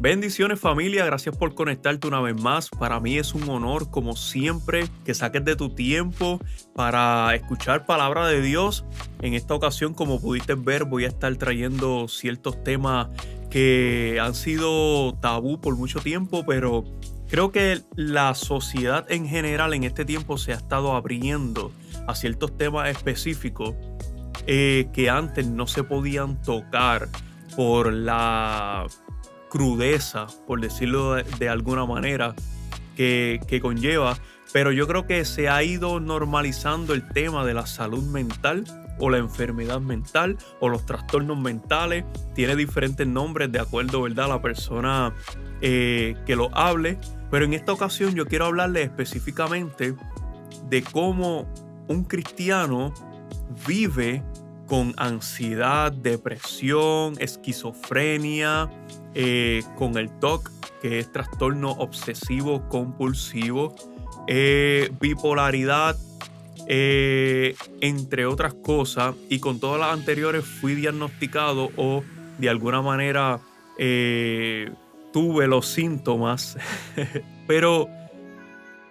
Bendiciones familia, gracias por conectarte una vez más. Para mí es un honor, como siempre, que saques de tu tiempo para escuchar palabra de Dios. En esta ocasión, como pudiste ver, voy a estar trayendo ciertos temas que han sido tabú por mucho tiempo, pero creo que la sociedad en general en este tiempo se ha estado abriendo a ciertos temas específicos que antes no se podían tocar por la crudeza, por decirlo de alguna manera, que conlleva, pero yo creo que se ha ido normalizando el tema de la salud mental o la enfermedad mental o los trastornos mentales. Tiene diferentes nombres de acuerdo, ¿verdad?, a la persona que lo hable, pero en esta ocasión yo quiero hablarle específicamente de cómo un cristiano vive con ansiedad, depresión, esquizofrenia, con el TOC, que es trastorno obsesivo compulsivo, bipolaridad, entre otras cosas. Y con todas las anteriores fui diagnosticado o de alguna manera tuve los síntomas. Pero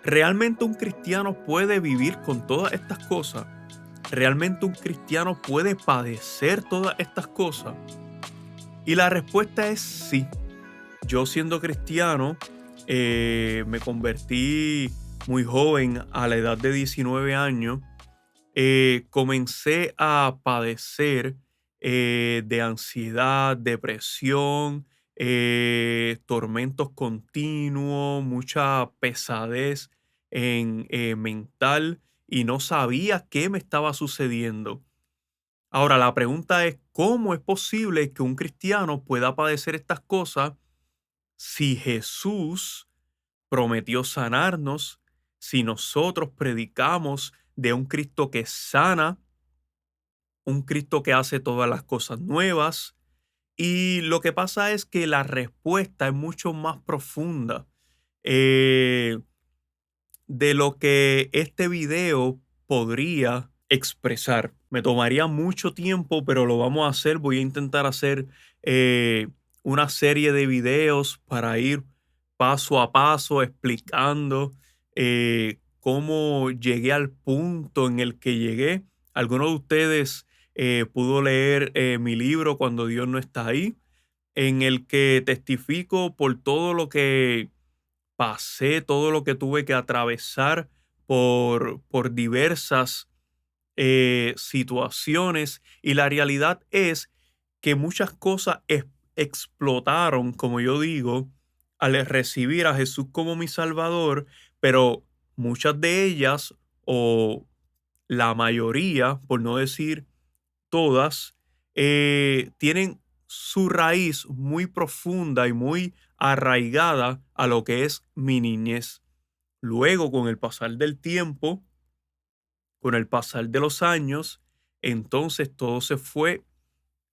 ¿realmente un cristiano puede vivir con todas estas cosas? ¿Realmente un cristiano puede padecer todas estas cosas? Y la respuesta es sí. Yo, siendo cristiano, me convertí muy joven, a la edad de 19 años. Comencé a padecer de ansiedad, depresión, tormentos continuos, mucha pesadez mental, y no sabía qué me estaba sucediendo. Ahora, la pregunta es, ¿cómo es posible que un cristiano pueda padecer estas cosas si Jesús prometió sanarnos, si nosotros predicamos de un Cristo que sana, un Cristo que hace todas las cosas nuevas? Y lo que pasa es que la respuesta es mucho más profunda eh, de lo que este video podría expresar. Me tomaría mucho tiempo, pero lo vamos a hacer. Voy a intentar hacer eh, una serie de videos para ir paso a paso explicando cómo llegué al punto en el que llegué. Algunos de ustedes pudo leer mi libro Cuando Dios no está ahí, en el que testifico por todo lo que pasé, todo lo que tuve que atravesar por diversas situaciones, y la realidad es que muchas cosas explotaron, como yo digo, al recibir a Jesús como mi Salvador, pero muchas de ellas, o la mayoría, por no decir todas, tienen su raíz muy profunda y muy arraigada a lo que es mi niñez. Luego, con el pasar del tiempo, con el pasar de los años, entonces todo se fue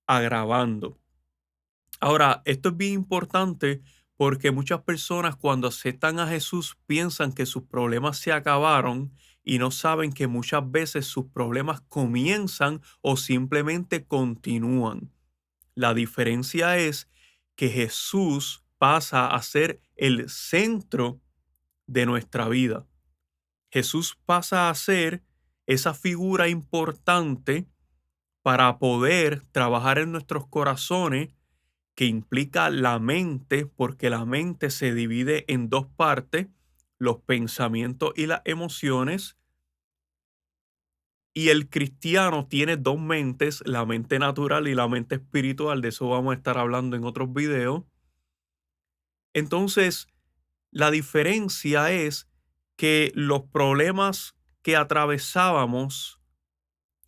agravando. Ahora, esto es bien importante porque muchas personas, cuando aceptan a Jesús, piensan que sus problemas se acabaron y no saben que muchas veces sus problemas comienzan o simplemente continúan. La diferencia es que Jesús pasa a ser el centro de nuestra vida. Jesús pasa a ser esa figura importante para poder trabajar en nuestros corazones, que implica la mente, porque la mente se divide en dos partes: los pensamientos y las emociones. Y el cristiano tiene dos mentes, la mente natural y la mente espiritual. De eso vamos a estar hablando en otros videos. Entonces, la diferencia es que los problemas que atravesábamos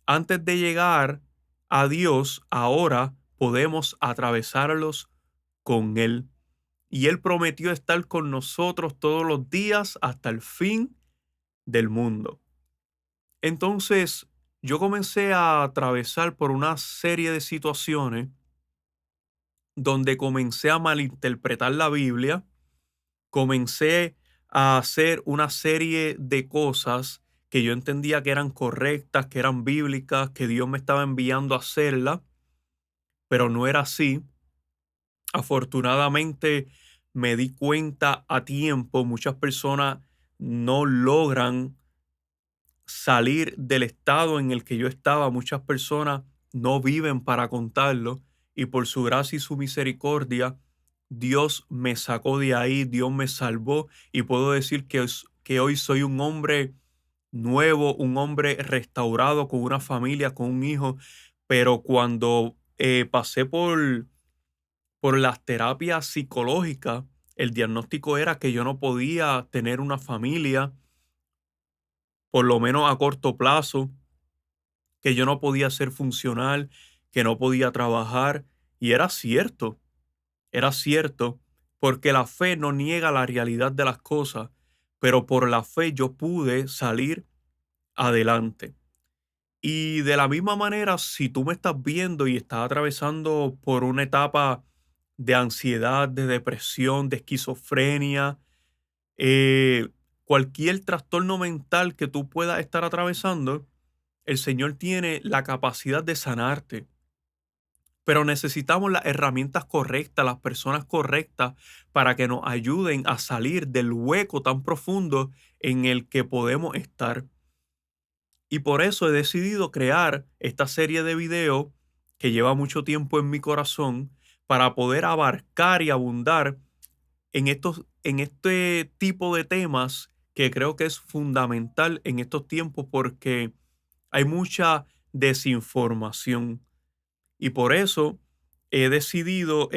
antes de llegar a Dios, ahora podemos atravesarlos con Él. Y Él prometió estar con nosotros todos los días hasta el fin del mundo. Entonces, yo comencé a atravesar por una serie de situaciones donde comencé a malinterpretar la Biblia, comencé a hacer una serie de cosas que yo entendía que eran correctas, que eran bíblicas, que Dios me estaba enviando a hacerlas, pero no era así. Afortunadamente, me di cuenta a tiempo. Muchas personas no logran salir del estado en el que yo estaba. Muchas personas no viven para contarlo y por su gracia y su misericordia, Dios me sacó de ahí, Dios me salvó y puedo decir que hoy soy un hombre nuevo, un hombre restaurado con una familia, con un hijo, pero cuando pasé por las terapias psicológicas, el diagnóstico era que yo no podía tener una familia, por lo menos a corto plazo, que yo no podía ser funcional, que no podía trabajar. Y era cierto, porque la fe no niega la realidad de las cosas, pero por la fe yo pude salir adelante. Y de la misma manera, si tú me estás viendo y estás atravesando por una etapa de ansiedad, de depresión, de esquizofrenia, eh, cualquier trastorno mental que tú puedas estar atravesando, el Señor tiene la capacidad de sanarte, pero necesitamos las herramientas correctas, las personas correctas para que nos ayuden a salir del hueco tan profundo en el que podemos estar. Y por eso he decidido crear esta serie de videos que lleva mucho tiempo en mi corazón para poder abarcar y abundar en este tipo de temas que creo que es fundamental en estos tiempos porque hay mucha desinformación y por eso he decidido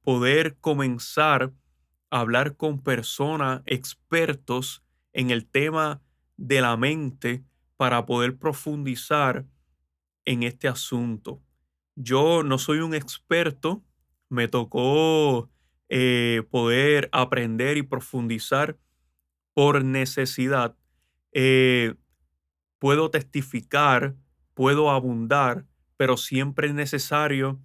poder comenzar a hablar con personas expertos en el tema de la mente para poder profundizar en este asunto. Yo no soy un experto, me tocó poder aprender y profundizar por necesidad. Eh, Puedo testificar, puedo abundar, pero siempre es necesario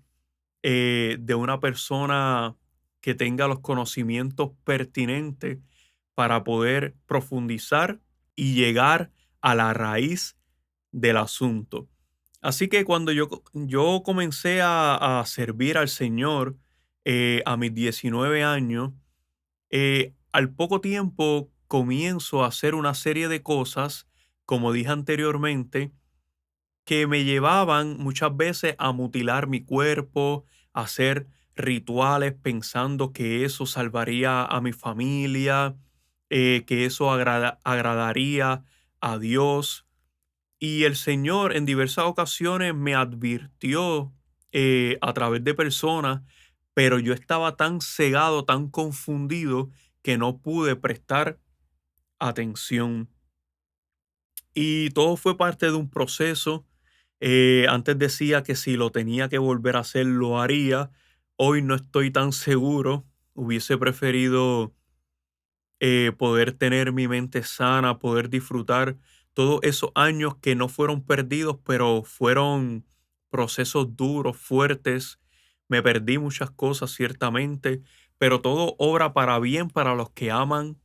de una persona que tenga los conocimientos pertinentes para poder profundizar y llegar a la raíz del asunto. Así que cuando yo comencé a servir al Señor a mis 19 años, al poco tiempo comienzo a hacer una serie de cosas, como dije anteriormente, que me llevaban muchas veces a mutilar mi cuerpo, a hacer rituales pensando que eso salvaría a mi familia, que eso agradaría a Dios. Y el Señor en diversas ocasiones me advirtió a través de personas, pero yo estaba tan cegado, tan confundido, que no pude prestar atención. Y todo fue parte de un proceso. Antes decía que si lo tenía que volver a hacer, lo haría. Hoy no estoy tan seguro. Hubiese preferido poder tener mi mente sana, poder disfrutar todos esos años que no fueron perdidos, pero fueron procesos duros, fuertes. Me perdí muchas cosas, ciertamente, pero todo obra para bien para los que aman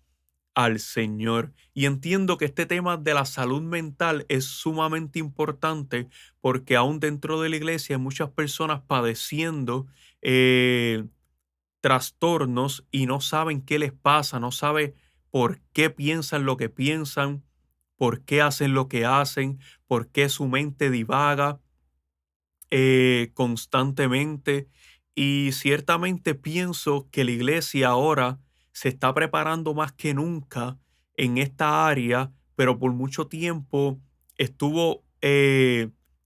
al Señor. Y entiendo que este tema de la salud mental es sumamente importante porque aún dentro de la iglesia hay muchas personas padeciendo eh, trastornos y no saben qué les pasa, no saben por qué piensan lo que piensan, por qué hacen lo que hacen, por qué su mente divaga constantemente. Y ciertamente pienso que la iglesia ahora se está preparando más que nunca en esta área, pero por mucho tiempo estuvo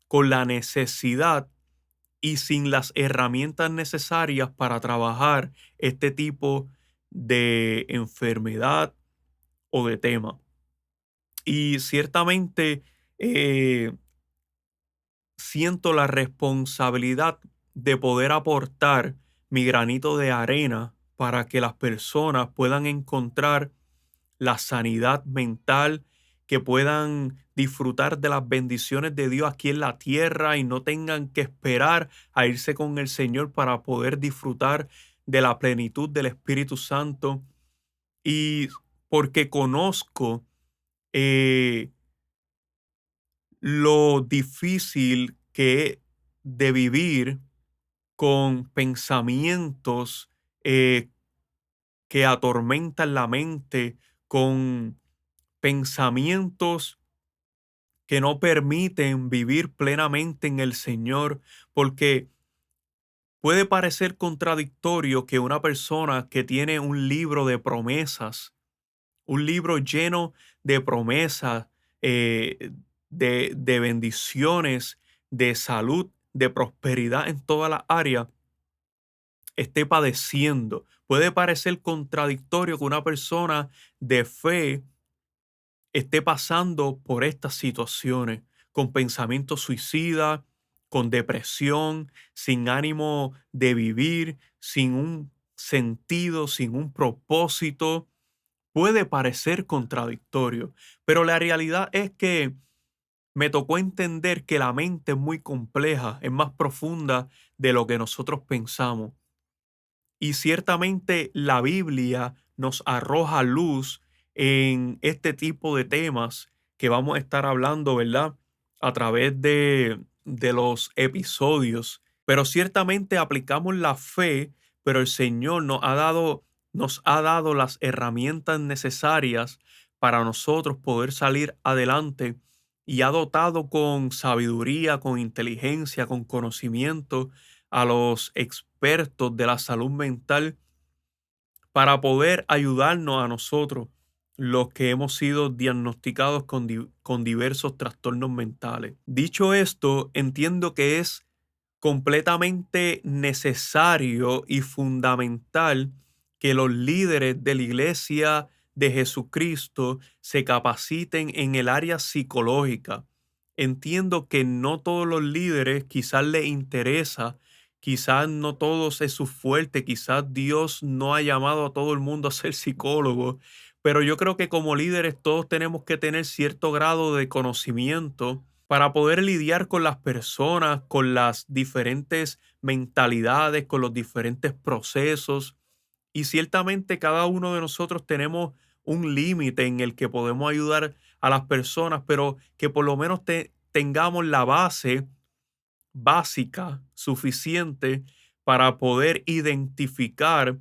con la necesidad y sin las herramientas necesarias para trabajar este tipo de enfermedad o de tema. Y ciertamente eh, siento la responsabilidad de poder aportar mi granito de arena para que las personas puedan encontrar la sanidad mental, que puedan disfrutar de las bendiciones de Dios aquí en la tierra y no tengan que esperar a irse con el Señor para poder disfrutar de la plenitud del Espíritu Santo. Y porque conozco eh, lo difícil que es de vivir con pensamientos que atormentan la mente con pensamientos que no permiten vivir plenamente en el Señor, porque puede parecer contradictorio que una persona que tiene un libro de promesas, un libro lleno de promesas, de bendiciones, de salud, de prosperidad en todas las áreas, esté padeciendo. Puede parecer contradictorio que una persona de fe esté pasando por estas situaciones, con pensamientos suicidas, con depresión, sin ánimo de vivir, sin un sentido, sin un propósito. Puede parecer contradictorio, pero la realidad es que me tocó entender que la mente es muy compleja, es más profunda de lo que nosotros pensamos. Y ciertamente la Biblia nos arroja luz en este tipo de temas que vamos a estar hablando, ¿verdad? A través de los episodios. Pero ciertamente aplicamos la fe, pero el Señor nos ha dado las herramientas necesarias para nosotros poder salir adelante y ha dotado con sabiduría, con inteligencia, con conocimiento a los expertos de la salud mental para poder ayudarnos a nosotros, los que hemos sido diagnosticados con diversos trastornos mentales. Dicho esto, entiendo que es completamente necesario y fundamental que los líderes de la Iglesia de Jesucristo se capaciten en el área psicológica. Entiendo que no todos los líderes quizás les interesa, quizás no todos es su fuerte, quizás Dios no ha llamado a todo el mundo a ser psicólogo, pero yo creo que como líderes todos tenemos que tener cierto grado de conocimiento para poder lidiar con las personas, con las diferentes mentalidades, con los diferentes procesos. Y ciertamente cada uno de nosotros tenemos un límite en el que podemos ayudar a las personas, pero que por lo menos tengamos la base básica suficiente para poder identificar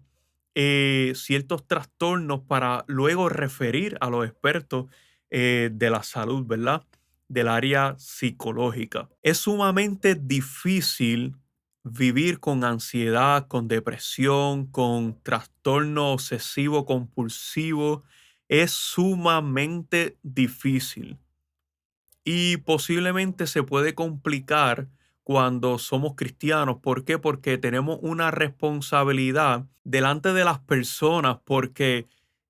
ciertos trastornos para luego referir a los expertos de la salud, ¿verdad? Del área psicológica. Es sumamente difícil vivir con ansiedad, con depresión, con trastorno obsesivo compulsivo. Es sumamente difícil y posiblemente se puede complicar cuando somos cristianos. ¿Por qué? Porque tenemos una responsabilidad delante de las personas, porque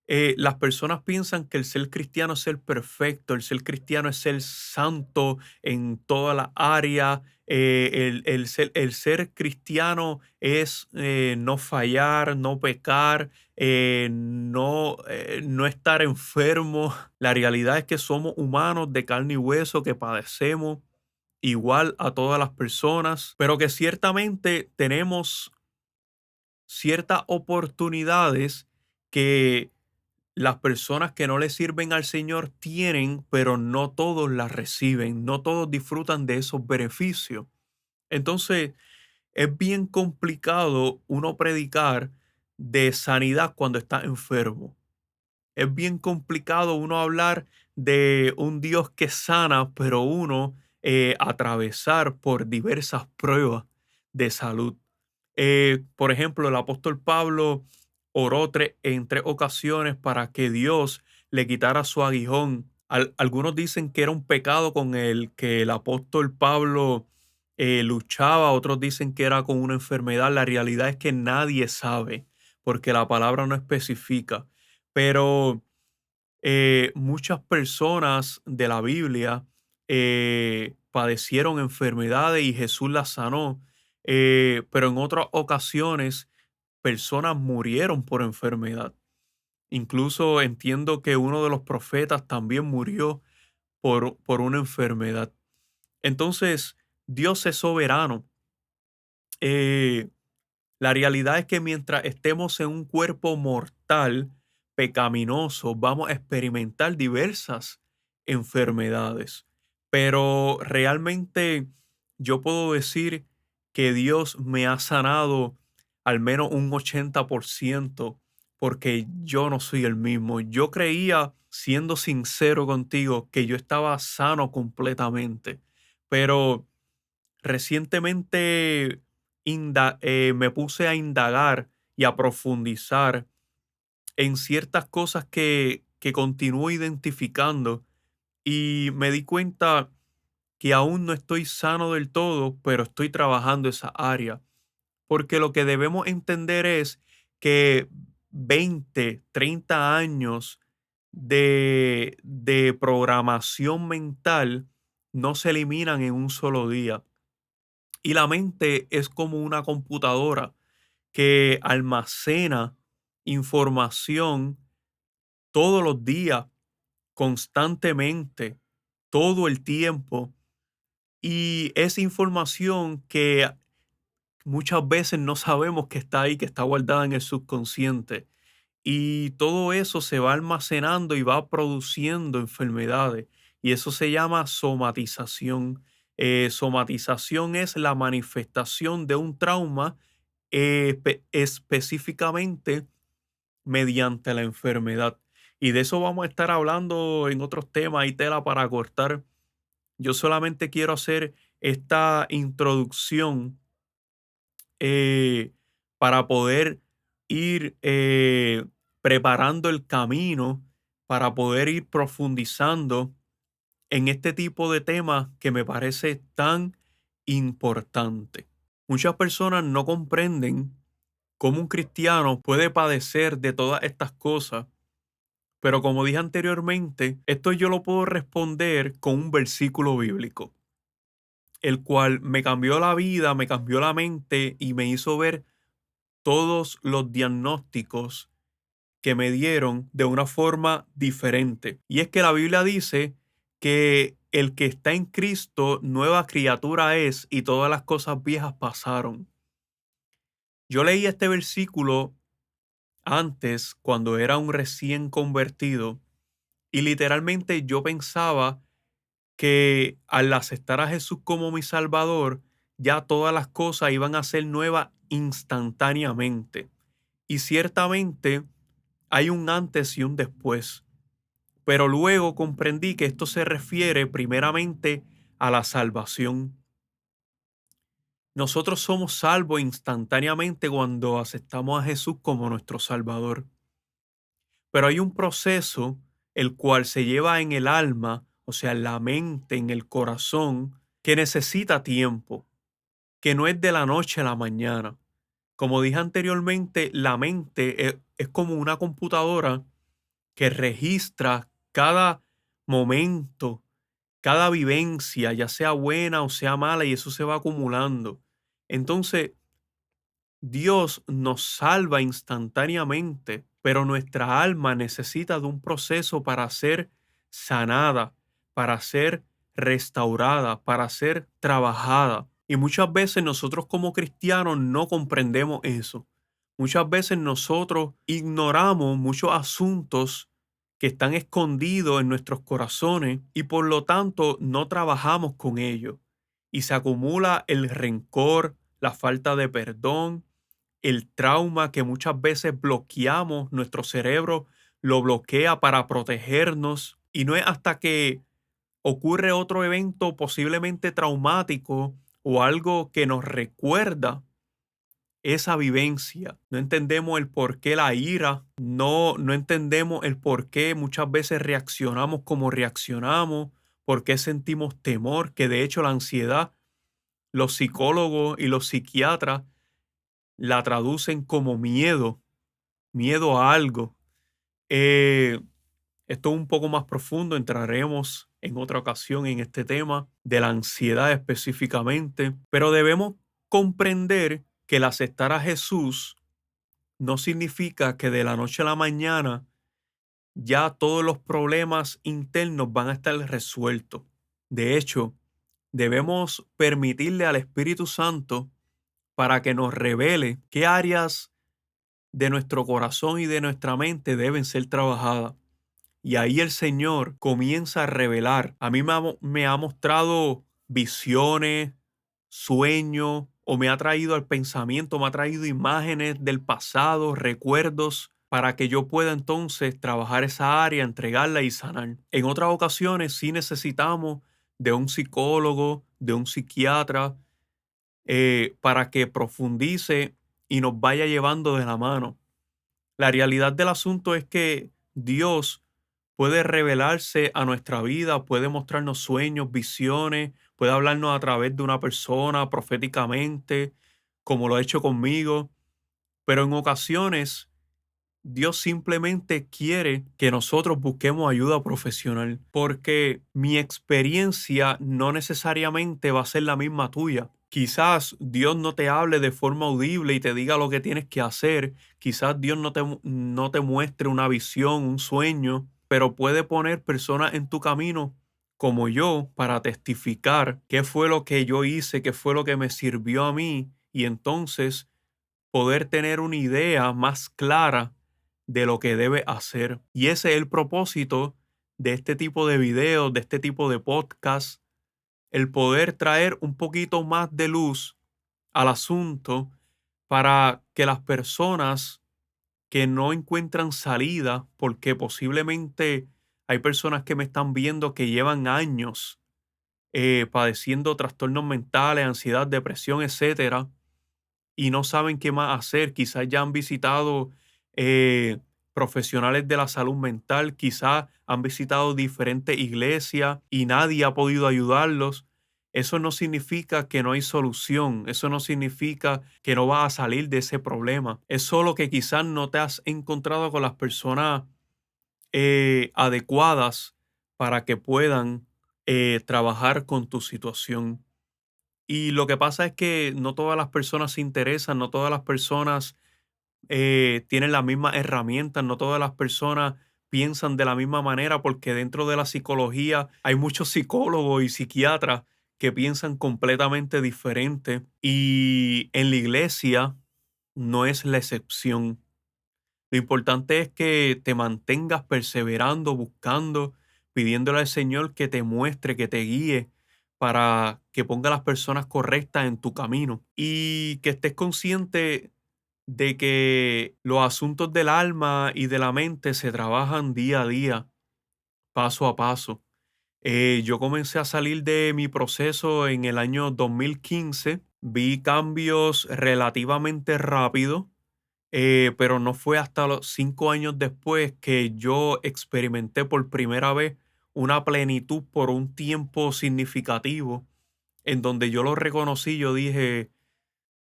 las personas piensan que el ser cristiano es ser perfecto, el ser cristiano es ser santo en toda la área. El ser cristiano es no fallar, no pecar, no estar enfermo. La realidad es que somos humanos de carne y hueso que padecemos igual a todas las personas, pero que ciertamente tenemos ciertas oportunidades que las personas que no le sirven al Señor tienen, pero no todos las reciben, no todos disfrutan de esos beneficios. Entonces, es bien complicado uno predicar de sanidad cuando está enfermo. Es bien complicado uno hablar de un Dios que sana, pero uno atravesar por diversas pruebas de salud. Por ejemplo, el apóstol Pablo oró en tres ocasiones para que Dios le quitara su aguijón. Algunos dicen que era un pecado con el que el apóstol Pablo luchaba, otros dicen que era con una enfermedad. La realidad es que nadie sabe, porque la palabra no especifica. Pero muchas personas de la Biblia padecieron enfermedades y Jesús las sanó, pero en otras ocasiones personas murieron por enfermedad. Incluso entiendo que uno de los profetas también murió por una enfermedad. Entonces, Dios es soberano. Eh, la realidad es que mientras estemos en un cuerpo mortal, pecaminoso, vamos a experimentar diversas enfermedades. Pero realmente yo puedo decir que Dios me ha sanado al menos un 80% porque yo no soy el mismo. Yo creía, siendo sincero contigo, que yo estaba sano completamente, pero recientemente me puse a indagar y a profundizar en ciertas cosas que continúo identificando y me di cuenta que aún no estoy sano del todo, pero estoy trabajando esa área. Porque lo que debemos entender es que 20, 30 años de programación mental no se eliminan en un solo día. Y la mente es como una computadora que almacena información todos los días, constantemente, todo el tiempo. Y es información que muchas veces no sabemos que está ahí, que está guardada en el subconsciente. Y todo eso se va almacenando y va produciendo enfermedades. Y eso se llama somatización. Somatización es la manifestación de un trauma específicamente mediante la enfermedad. Y de eso vamos a estar hablando en otros temas y tela para cortar. Yo solamente quiero hacer esta introducción eh, para poder ir preparando el camino, para poder ir profundizando en este tipo de temas que me parece tan importante. Muchas personas no comprenden cómo un cristiano puede padecer de todas estas cosas, pero como dije anteriormente, esto yo lo puedo responder con un versículo bíblico, el cual me cambió la vida, me cambió la mente y me hizo ver todos los diagnósticos que me dieron de una forma diferente. Y es que la Biblia dice que el que está en Cristo, nueva criatura es y todas las cosas viejas pasaron. Yo leí este versículo antes, cuando era un recién convertido, y literalmente yo pensaba que al aceptar a Jesús como mi Salvador, ya todas las cosas iban a ser nuevas instantáneamente. Y ciertamente hay un antes y un después. Pero luego comprendí que esto se refiere primeramente a la salvación. Nosotros somos salvos instantáneamente cuando aceptamos a Jesús como nuestro Salvador. Pero hay un proceso el cual se lleva en el alma, o sea, en la mente, en el corazón, que necesita tiempo, que no es de la noche a la mañana. Como dije anteriormente, la mente es como una computadora que registra cada momento, cada vivencia, ya sea buena o sea mala, y eso se va acumulando. Entonces, Dios nos salva instantáneamente, pero nuestra alma necesita de un proceso para ser sanada, para ser restaurada, para ser trabajada. Y muchas veces nosotros como cristianos no comprendemos eso. Muchas veces nosotros ignoramos muchos asuntos que están escondidos en nuestros corazones y por lo tanto no trabajamos con ellos. Y se acumula el rencor, la falta de perdón, el trauma que muchas veces bloqueamos, nuestro cerebro lo bloquea para protegernos y no es hasta que ocurre otro evento posiblemente traumático o algo que nos recuerda esa vivencia. No entendemos el por qué la ira, no entendemos el por qué muchas veces reaccionamos como reaccionamos, por qué sentimos temor, que de hecho la ansiedad, los psicólogos y los psiquiatras la traducen como miedo, miedo a algo. Eh, Esto es un poco más profundo, entraremos en otra ocasión en este tema de la ansiedad específicamente, pero debemos comprender que el aceptar a Jesús no significa que de la noche a la mañana ya todos los problemas internos van a estar resueltos. De hecho, debemos permitirle al Espíritu Santo para que nos revele qué áreas de nuestro corazón y de nuestra mente deben ser trabajadas. Y ahí el Señor comienza a revelar. A mí me ha mostrado visiones, sueños, o me ha traído al pensamiento, me ha traído imágenes del pasado, recuerdos, para que yo pueda entonces trabajar esa área, entregarla y sanar. En otras ocasiones sí necesitamos de un psicólogo, de un psiquiatra, para que profundice y nos vaya llevando de la mano. La realidad del asunto es que Dios puede revelarse a nuestra vida, puede mostrarnos sueños, visiones, puede hablarnos a través de una persona proféticamente, como lo ha hecho conmigo, pero en ocasiones Dios simplemente quiere que nosotros busquemos ayuda profesional, porque mi experiencia no necesariamente va a ser la misma tuya. Quizás Dios no te hable de forma audible y te diga lo que tienes que hacer. Quizás Dios no te muestre una visión, un sueño, pero puede poner personas en tu camino como yo para testificar qué fue lo que yo hice, qué fue lo que me sirvió a mí y entonces poder tener una idea más clara de lo que debe hacer. Y ese es el propósito de este tipo de videos, de este tipo de podcast, el poder traer un poquito más de luz al asunto para que las personas que no encuentran salida, porque posiblemente hay personas que me están viendo que llevan años padeciendo trastornos mentales, ansiedad, depresión, etcétera, y no saben qué más hacer. Quizás ya han visitado eh, profesionales de la salud mental, quizás han visitado diferentes iglesias y nadie ha podido ayudarlos. Eso no significa que no hay solución, eso no significa que no vas a salir de ese problema. Es solo que quizás no te has encontrado con las personas adecuadas para que puedan trabajar con tu situación. Y lo que pasa es que no todas las personas se interesan, no todas las personas tienen las mismas herramientas, no todas las personas piensan de la misma manera, porque dentro de la psicología hay muchos psicólogos y psiquiatras que piensan completamente diferente y en la iglesia no es la excepción. Lo importante es que te mantengas perseverando, buscando, pidiéndole al Señor que te muestre, que te guíe para que ponga las personas correctas en tu camino y que estés consciente de que los asuntos del alma y de la mente se trabajan día a día, paso a paso. Yo comencé a salir de mi proceso en el año 2015, vi cambios relativamente rápidos, pero no fue hasta los 5 años después que yo experimenté por primera vez una plenitud por un tiempo significativo, en donde yo lo reconocí, yo dije,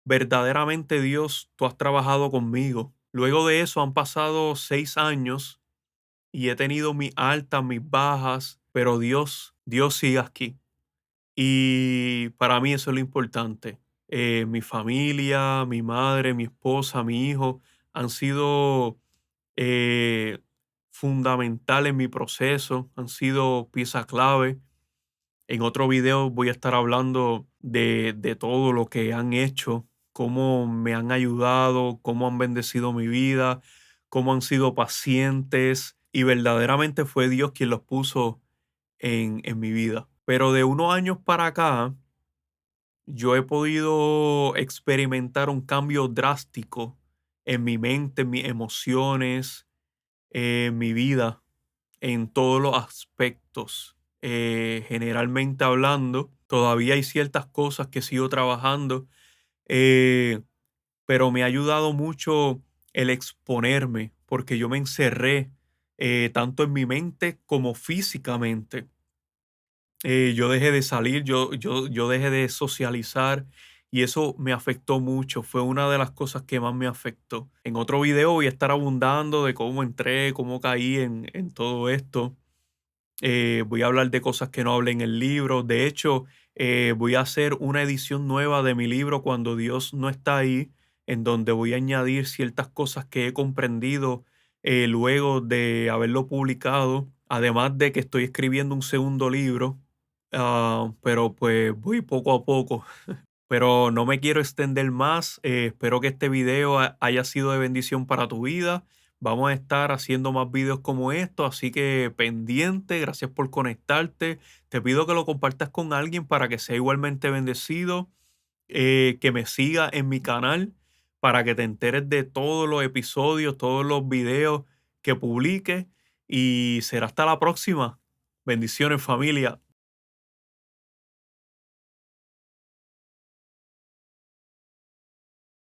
verdaderamente Dios, tú has trabajado conmigo. Luego de eso han pasado 6 años y he tenido mis altas, mis bajas, pero Dios sigue aquí. Y para mí eso es lo importante. Mi familia, mi madre, mi esposa, mi hijo han sido eh, fundamentales en mi proceso, han sido pieza clave. En otro video voy a estar hablando de todo lo que han hecho, cómo me han ayudado, cómo han bendecido mi vida, cómo han sido pacientes y verdaderamente fue Dios quien los puso en mi vida. Pero de unos años para acá, yo he podido experimentar un cambio drástico en mi mente, en mis emociones, en mi vida, en todos los aspectos. Generalmente hablando, todavía hay ciertas cosas que sigo trabajando, eh, pero me ha ayudado mucho el exponerme, porque yo me encerré tanto en mi mente como físicamente. Yo dejé de salir, yo dejé de socializar y eso me afectó mucho. Fue una de las cosas que más me afectó. En otro video voy a estar abundando de cómo entré, cómo caí en todo esto. Voy a hablar de cosas que no hablé en el libro. De hecho, voy a hacer una edición nueva de mi libro Cuando Dios no está ahí, en donde voy a añadir ciertas cosas que he comprendido luego de haberlo publicado. Además de que estoy escribiendo un segundo libro, pero pues voy poco a poco. Pero no me quiero extender más. Espero que este video haya sido de bendición para tu vida. Vamos a estar haciendo más videos como estos, así que pendiente, gracias por conectarte. Te pido que lo compartas con alguien para que sea igualmente bendecido, que me siga en mi canal para que te enteres de todos los episodios, todos los videos que publique y será hasta la próxima. Bendiciones, familia.